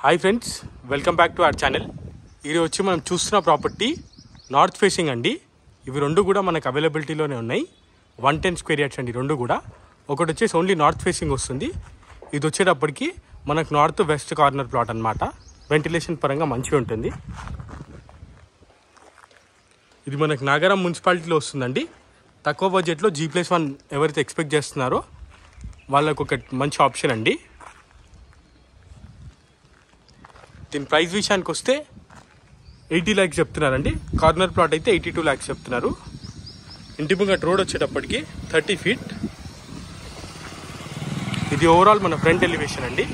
Hi friends, welcome back to our channel. ఇది వచ్చి మనం చూస్తున్న ప్రాపర్టీ నార్త్ ఫేసింగ్ అండి. ఇవి రెండు కూడా మనకు అవైలబిలిటీలోనే ఉన్నాయి. 110 స్క్వేర్ యార్డ్స్ అండి రెండు కూడా. ఒకటి వచ్చేసి ఓన్లీ నార్త్ ఫేసింగ్ వస్తుంది. ఇది వచ్చేటప్పటికి మనకు నార్త్ వెస్ట్ కార్నర్ ప్లాట్ అనమాట. వెంటిలేషన్ పరంగా మంచిగా ఉంటుంది. ఇది మనకు నాగారం మున్సిపాలిటీలో వస్తుందండి. తక్కువ బడ్జెట్లో G+1 ఎవరైతే ఎక్స్పెక్ట్ చేస్తున్నారో వాళ్ళకు ఒక మంచి ఆప్షన్ అండి. దీని ప్రైస్ విషయానికి వస్తే 80 lakhs చెప్తున్నారండి. కార్నర్ ప్లాట్ అయితే 82 lakhs చెప్తున్నారు. ఇంటి ముంగట రోడ్ వచ్చేటప్పటికి 30 feet. ఇది ఓవరాల్ మన ఫ్రంట్ ఎలివేషన్ అండి.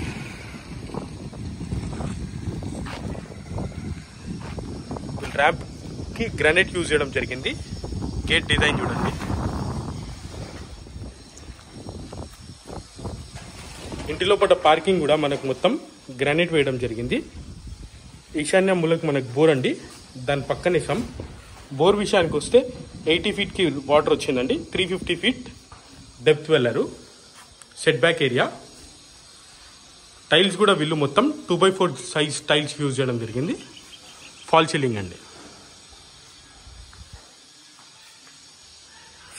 ర్యాంప్కి గ్రానైట్ యూజ్ చేయడం జరిగింది. గేట్ డిజైన్ చూడండి. ఇంటి లోపల పార్కింగ్ కూడా మనకు మొత్తం గ్రానైట్ వేయడం జరిగింది. ఈశాన్య మూలకు మనకు బోర్ అండి. దాని పక్కనే బోర్ విషయానికి వస్తే 80 feetకి వాటర్ వచ్చిందండి. 350 feet డెప్త్ వెళ్ళారు. సెట్ బ్యాక్ ఏరియా టైల్స్ కూడా వీళ్ళు మొత్తం 2x4 సైజ్ టైల్స్ యూజ్ చేయడం జరిగింది. ఫాల్ సీలింగ్ అండి.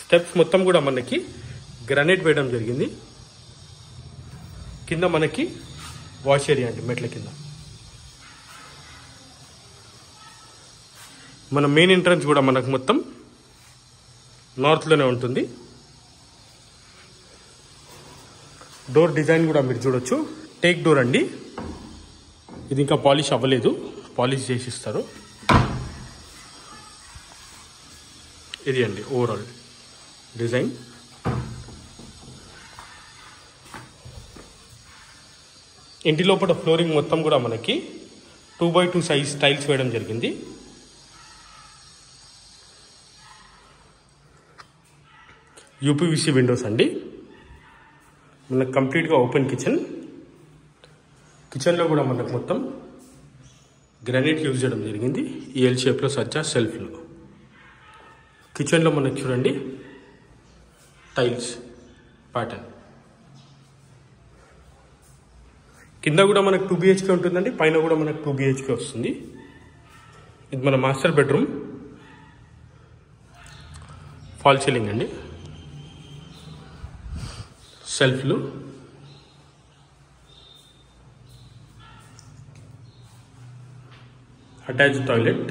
స్టెప్స్ మొత్తం కూడా మనకి గ్రానైట్ వేయడం జరిగింది. కింద మనకి వాష్ ఏరియా అండి. మెట్ల కింద మన మెయిన్ ఎంట్రన్స్ కూడా మనకు మొత్తం నార్త్లోనే ఉంటుంది. డోర్ డిజైన్ కూడా మీరు చూడొచ్చు. టేక్ డోర్ అండి. ఇది ఇంకా పాలిష్ అవ్వలేదు, పాలిష్ చేసిస్తారు. ఇది అండి ఓవరాల్ డిజైన్. ఇంటి లోపల ఫ్లోరింగ్ మొత్తం కూడా మనకి 2x2 సైజ్ టైల్స్ వేయడం జరిగింది. UPVC విండోస్ అండి. మనకు కంప్లీట్గా ఓపెన్ కిచెన్లో కూడా మనకు మొత్తం గ్రానైట్ యూజ్ చేయడం జరిగింది. ఈ ఎల్ షేప్లో సజ్జా సెల్ఫ్లో. కిచెన్లో మనకు చూడండి టైల్స్ ప్యాటర్న్. కింద కూడా మనకు 2 BHK ఉంటుందండి. పైన కూడా మనకు 2 BHK వస్తుంది. ఇది మన మాస్టర్ బెడ్రూమ్. ఫాల్ సీలింగ్ అండి. సెల్ఫ్లు, అటాచ్డ్ టాయిలెట్,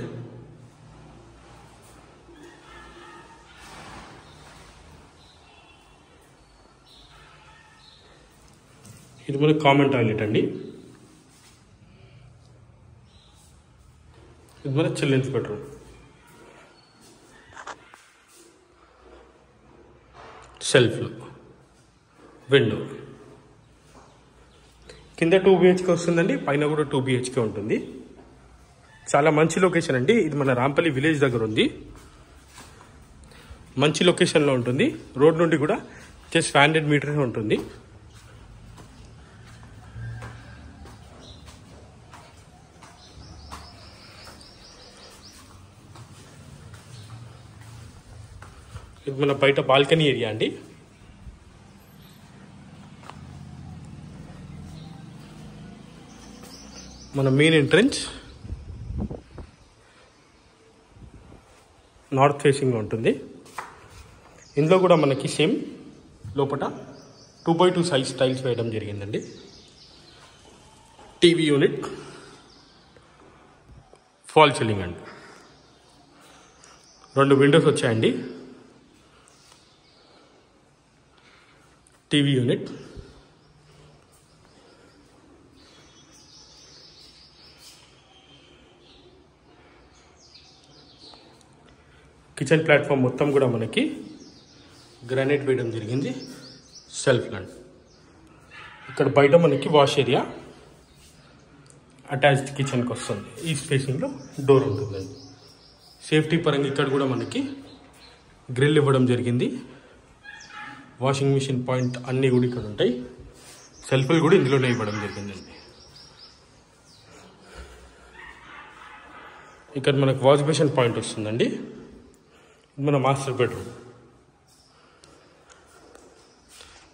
ఇది మన కామన్ టాయిలెట్ అండి. ఇది మన చిల్డ్రన్స్ బెడ్రూమ్. సెల్ఫ్లు, విండో. కింద 2 BHK వస్తుందండి. పైన కూడా 2 BHK ఉంటుంది. చాలా మంచి లొకేషన్ అండి. ఇది మన రాంపల్లి విలేజ్ దగ్గర ఉంది. మంచి లొకేషన్లో ఉంటుంది. రోడ్ నుండి కూడా జస్ట్ 500 meters ఉంటుంది. ఇది మన బయట బాల్కనీ ఏరియా అండి. మన మెయిన్ ఎంట్రన్స్ నార్త్ ఫేసింగ్గా ఉంటుంది. ఇందులో కూడా మనకి సేమ్ లోపల 2x2 సైజ్ టైల్స్ వేయడం జరిగిందండి. టీవీ యూనిట్, ఫాల్ సీలింగ్ అండి. 2 విండోస్ వచ్చాయండి. టీవీ యూనిట్, కిచెన్ ప్లాట్ఫామ్ మొత్తం కూడా మనకి గ్రానైట్ వేయడం జరిగింది. Self land. ఇక్కడ బయట మనకి వాష్ ఏరియా, అటాచ్డ్ కిచెన్కి వస్తుంది. ఈ స్పేసింగ్లో డోర్ ఉంటుందండి. సేఫ్టీ పరంగా ఇక్కడ కూడా మనకి గ్రిల్ ఇవ్వడం జరిగింది. వాషింగ్ మిషన్ పాయింట్ అన్నీ కూడా ఇక్కడ ఉంటాయి. సెల్ఫ్లు కూడా ఇందులోనే ఇవ్వడం జరిగిందండి. ఇక్కడ మనకు వాష్ బేసిన్ పాయింట్ వస్తుందండి. మన మాస్టర్ బెడ్రూమ్.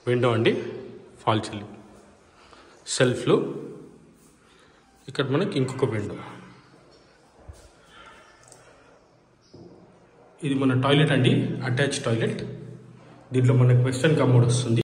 విండో అండి. False ceiling. సెల్ఫ్లు, ఇక్కడ మనకి ఇంకొక విండో. ఇది మన టాయిలెట్ అండి, అటాచ్ టాయిలెట్. దీంట్లో మనకి వెస్టర్న్ కమోడ్ వస్తుంది.